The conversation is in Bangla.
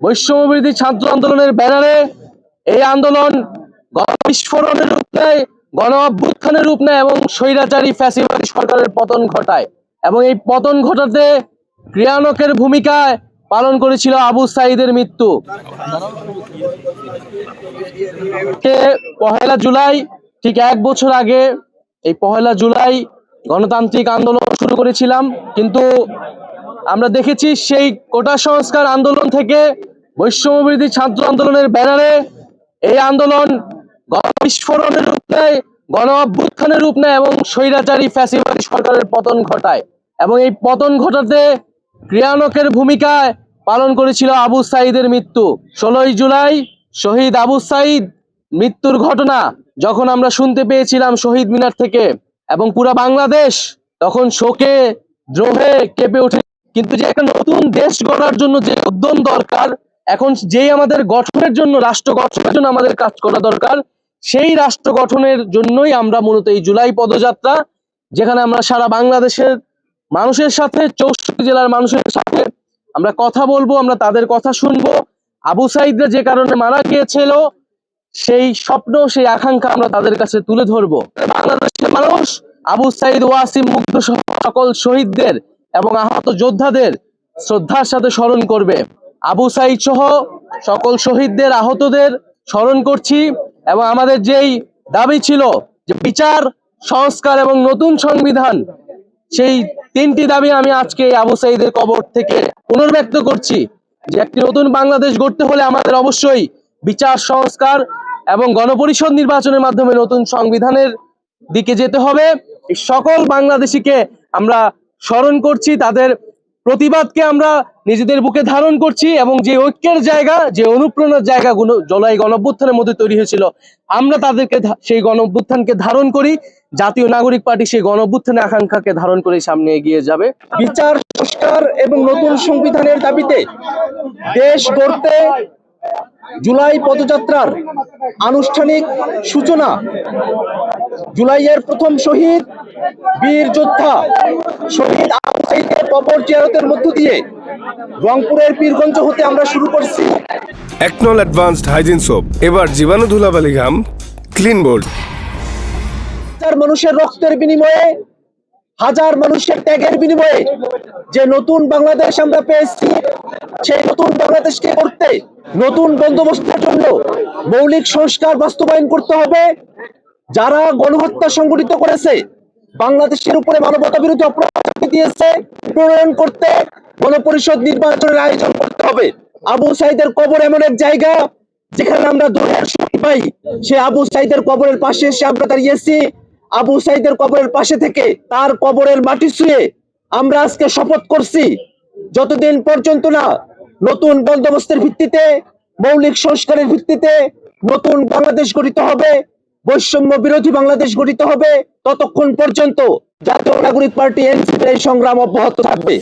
বৈষম্যবিরোধী ছাত্র আন্দোলনের ব্যানারে এই আন্দোলন গণবিস্ফোরণের রূপ নেয়, গণ অভ্যুত্থানের রূপ নেয় এবং স্বৈরাচারী ফ্যাসিবাদী সরকারের পতন ঘটায়। এবং এই পতন ঘটাতে ক্রিয়ানকের ভূমিকায় পালন করেছিল আবু সাঈদের মৃত্যু। পহেলা জুলাই, ঠিক 1 বছর আগে এই পহেলা জুলাই গণতান্ত্রিক আন্দোলন শুরু করেছিলাম, কিন্তু আমরা দেখেছি সেই কোটা সংস্কার আন্দোলন থেকে বৈষম্যবিরোধী ছাত্র আন্দোলনের ব্যানারে এই আন্দোলন গণবিস্ফোরণের রূপ নেয়, গণ অভ্যুত্থানের রূপ নেয় এবং স্বৈরাচারী ফ্যাসিবাদী সরকারের পতন ঘটায়। এবং এই পতন ঘটাতে ক্রিয়ানকের ভূমিকায় পালন করেছিল আবু সাঈদের মৃত্যু। 16ই জুলাই শহীদ আবু সাঈদ মৃত্যুর ঘটনা যখন আমরা শুনতে পেয়েছিলাম শহীদ মিনার থেকে, এবং পুরা বাংলাদেশ তখন শোকে দ্রোহে কেঁপে ওঠে। কিন্তু যে একটা নতুন দেশ গড়ার জন্য যে উদ্যম দরকার, এখন যেই আমাদের গঠনের জন্য, রাষ্ট্র গঠনের জন্য আমাদের কাজ করা দরকার, সেই রাষ্ট্র গঠনের জন্যই আমরা মূলত এই জুলাই পদযাত্রা, যেখানে আমরা সারা বাংলাদেশের মানুষের সাথে, 64 জেলার মানুষের সাথে আমরা কথা বলবো, আমরা তাদের কথা শুনবো। আবু সাঈদরা যে কারণে মারা গিয়েছিল সেই স্বপ্ন, সেই আকাঙ্ক্ষা আমরা তাদের কাছে তুলে ধরবো। বাংলাদেশের মানুষ আবু সাঈদ, ওয়াসিম, মুগ্ধ সহ সকল শহীদদের এবং আহত যোদ্ধাদের শ্রদ্ধার সাথে স্মরণ করবে। আবু সাঈদ সহ সকল শহীদদের, আহতদের স্মরণ করছি। এবং আমাদের যেই দাবি ছিল যে বিচার, সংস্কার এবং নতুন সংবিধান, সেই 3টি দাবি আমি আজকে আবু সাঈদের কবর থেকে পুনর্ব্যক্ত করছি। যে একটি নতুন বাংলাদেশ গড়তে হলে আমাদের অবশ্যই বিচার, সংস্কার এবং গণপরিষদ নির্বাচনের মাধ্যমে নতুন সংবিধানের দিকে যেতে হবে। এই সকল বাংলাদেশিকে আমরা স্মরণ করছি, তাদের প্রতিবাদকে আমরা নিজেদের বুকে ধারণ করছি, এবং যে ঐক্যের জায়গা, যে অনুপ্রেরণার জায়গাগুলো জুলাই গণঅভ্যুত্থানের মধ্যে তৈরি হয়েছিল, আমরা তাদেরকে সেই গণঅভ্যুত্থানকে ধারণ করি। জাতীয় নাগরিক পার্টি সেই গণঅভ্যুত্থানের আকাঙ্ক্ষাকে ধারণ করে সামনে এগিয়ে যাবে। বিচার, সংস্কার এবং নতুন সংবিধানের দাবিতে দেশ গড়তে জুলাই পদযাত্রার আনুষ্ঠানিক সূচনা। জুলাইয়ের প্রথম শহীদ বীর যোদ্ধা শহীদ আবু সাঈদের কবর জিয়ারতের মধ্য দিয়ে রংপুরের পীরগঞ্জ হতে আমরা শুরু করছি। একনল অ্যাডভান্সড হাইজিন সোপ, এবার জীবাণু ধুলাবালি ঘাম ক্লিন বোল্ড। মানুষের রক্তের বিনিময়ে, হাজার মানুষের ত্যাগের বিনিময়ে যে নতুন বাংলাদেশ আমরা পেয়েছি, সেই নতুন বাংলাদেশকে করতে নতুন বন্দোবস্তের জন্য মৌলিক সংস্কার বাস্তবায়ন করতে হবে। যারা গণহত্যা সংগঠিত করেছে, বাংলাদেশের উপরে মানবতা বিরোধী অপরাধ দিয়েছে, প্রণয়ন করতে গণপরিষদ নির্বাচনের আয়োজন করতে হবে। আবু সাঈদের কবর এমন এক জায়গা যেখানে আমরা দূরের শক্তি পাই। সে আবু সাঈদের কবরের পাশে এসে আমরা দাঁড়িয়েছি। আবু সাঈদের কবরের পাশে থেকে তার কবরের মাটি ছুঁয়ে আমরা আজকে শপথ করছি, যতদিন পর্যন্ত না নতুন বন্দোবস্তের ভিত্তিতে, মৌলিক সংস্কারের ভিত্তিতে নতুন বাংলাদেশ গঠিত হবে, বৈষম্য বিরোধী বাংলাদেশ গঠিত হবে, ততক্ষণ পর্যন্ত জাতীয় নাগরিক পার্টি এনসিপির এই সংগ্রাম অব্যাহত থাকবে।